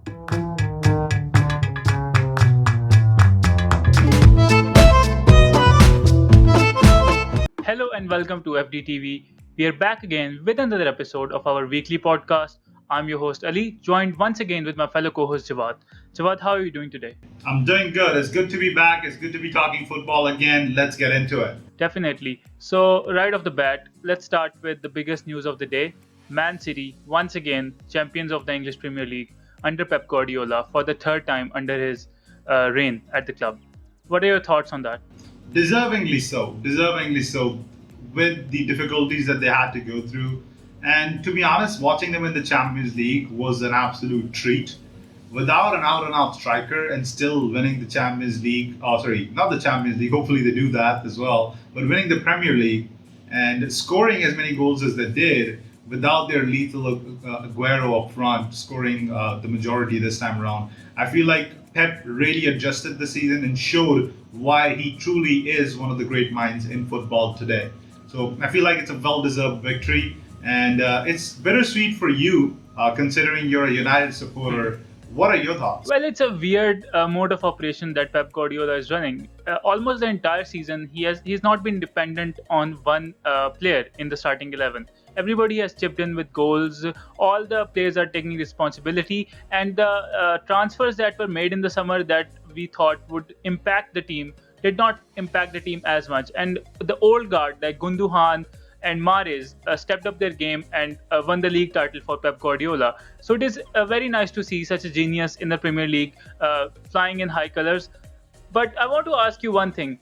Hello and welcome to FDTV. We are back again with another episode of our weekly podcast. I'm your host Ali, joined once again with my fellow co-host Jawad. Jawad, how are you doing today? I'm doing good. It's good to be back. It's good to be talking football again. Let's get into it. Definitely. So, right off the bat, let's start with the biggest news of the day. Man City, once again, champions of the English Premier League under Pep Guardiola for the third time under his reign at the club. What are your thoughts on that? Deservingly so. Deservingly so, with the difficulties that they had to go through. And to be honest, watching them in the Champions League was an absolute treat. Without an out and out striker and still winning the Champions League, oh, sorry, not the Champions League, hopefully they do that as well, but winning the Premier League and scoring as many goals as they did without their lethal Aguero up front, scoring the majority this time around. I feel like Pep really adjusted the season and showed why he truly is one of the great minds in football today. So I feel like it's a well deserved victory, and it's bittersweet for you, considering you're a United supporter. What are your thoughts? Well, it's a weird mode of operation that Pep Guardiola is running. Almost the entire season, he's not been dependent on one player in the starting 11. Everybody has chipped in with goals. All the players are taking responsibility, and the transfers that were made in the summer that we thought would impact the team did not impact the team as much. And the old guard like Gundogan and Mahrez stepped up their game and won the league title for Pep Guardiola. So it is very nice to see such a genius in the Premier League flying in high colours. But I want to ask you one thing.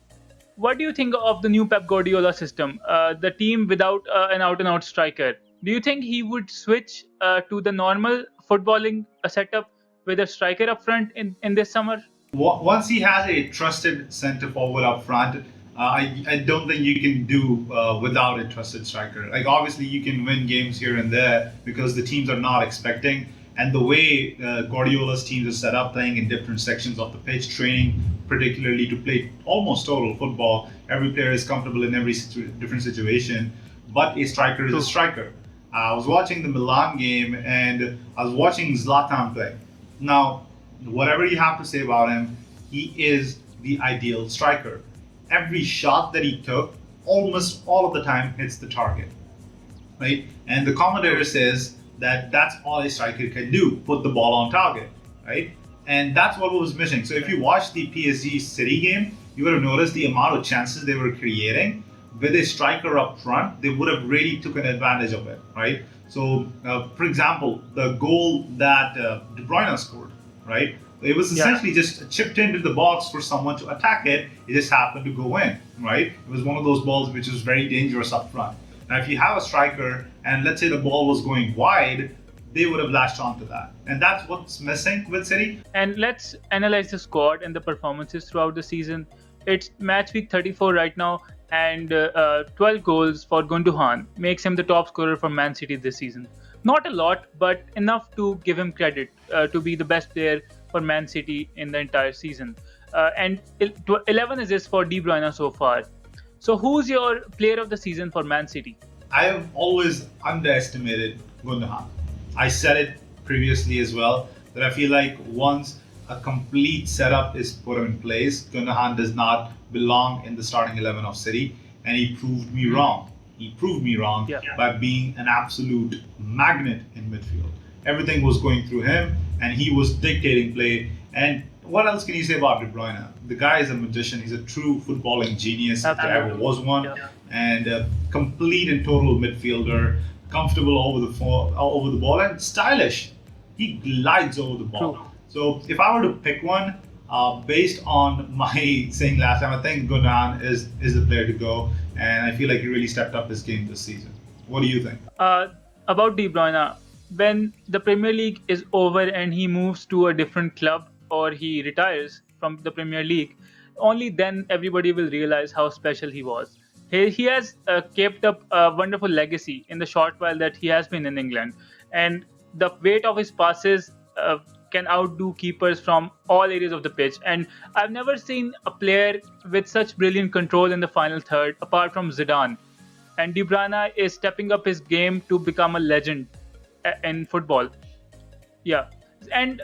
What do you think of the new Pep Guardiola system? The team without an out and out striker. Do you think he would switch to the normal footballing setup with a striker up front in this summer? Once he has a trusted centre forward up front, I don't think you can do without a trusted striker. Like obviously you can win games here and there because the teams are not expecting, and the way Guardiola's teams are set up, playing in different sections of the pitch, training particularly to play almost total football. Every player is comfortable in every different situation, but a striker is a striker. I was watching the Milan game and I was watching Zlatan play. Now, whatever you have to say about him, he is the ideal striker. Every shot that he took, almost all of the time, hits the target, right? And the commentator says that that's all a striker can do, put the ball on target, right? And that's what was missing. So if you watch the PSG City game, you would have noticed the amount of chances they were creating. With a striker up front, they would have really taken advantage of it, right? So, for example, the goal that De Bruyne scored, right? It was essentially just chipped into the box for someone to attack it. It just happened to go in, right? It was one of those balls which was very dangerous up front. Now, if you have a striker and let's say the ball was going wide, they would have latched onto that. And that's what's missing with City. And let's analyze the squad and the performances throughout the season. It's match week 34 right now, and 12 goals for Gundogan makes him the top scorer for Man City this season. Not a lot, but enough to give him credit to be the best player for Man City in the entire season. And 11 assists for De Bruyne so far. So who's your player of the season for Man City? I have always underestimated Gundogan. I said it previously as well that I feel like once a complete setup is put in place, Gundogan does not belong in the starting 11 of City, and he proved me wrong. He proved me wrong by being an absolute magnet in midfield. Everything was going through him, and he was dictating play. And what else can you say about De Bruyne? The guy is a magician. He's a true footballing genius, if there ever was one, and a complete and total midfielder, comfortable over the ball, and stylish. He glides over the ball. True. So if I were to pick one, based on my saying last time, I think Gundogan is the player to go, and I feel like he really stepped up his game this season. What do you think? About De Bruyne, when the Premier League is over and he moves to a different club or he retires from the Premier League, only then everybody will realize how special he was. He has kept up a wonderful legacy in the short while that he has been in England, and the weight of his passes can outdo keepers from all areas of the pitch. And I've never seen a player with such brilliant control in the final third, apart from Zidane. And De Bruyne is stepping up his game to become a legend in football. Yeah. And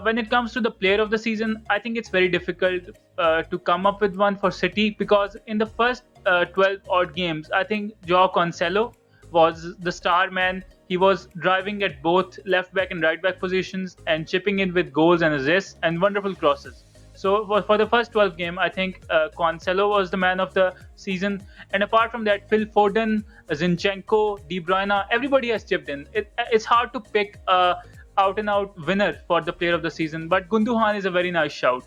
when it comes to the player of the season, I think it's very difficult to come up with one for City, because in the first 12 odd games, I think Joao Cancelo was the star man. He was driving at both left back and right back positions and chipping in with goals and assists and wonderful crosses. So for the first 12 game, I think Cancelo was the man of the season. And apart from that, Phil Foden, Zinchenko, De Bruyne, everybody has chipped in. It's hard to pick a out and out winner for the player of the season, but Gundogan is a very nice shout.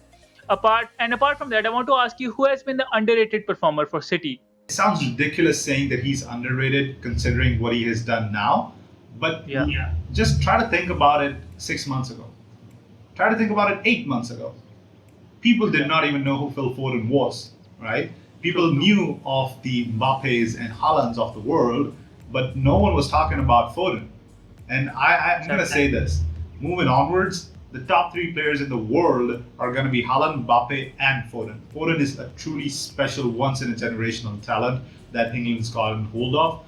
Apart from that, I want to ask you, who has been the underrated performer for City? It sounds ridiculous saying that he's underrated considering what he has done now, but Yeah. just try to think about it 6 months ago. Try to think about it 8 months ago. People did not even know who Phil Foden was, right? People knew of the Mbappes and Haalands of the world, but no one was talking about Foden. And I'm going to say this moving onwards, the top three players in the world are going to be Haaland, Mbappe, and Foden. Foden is a truly special, once in a generational talent that England's gotten hold of.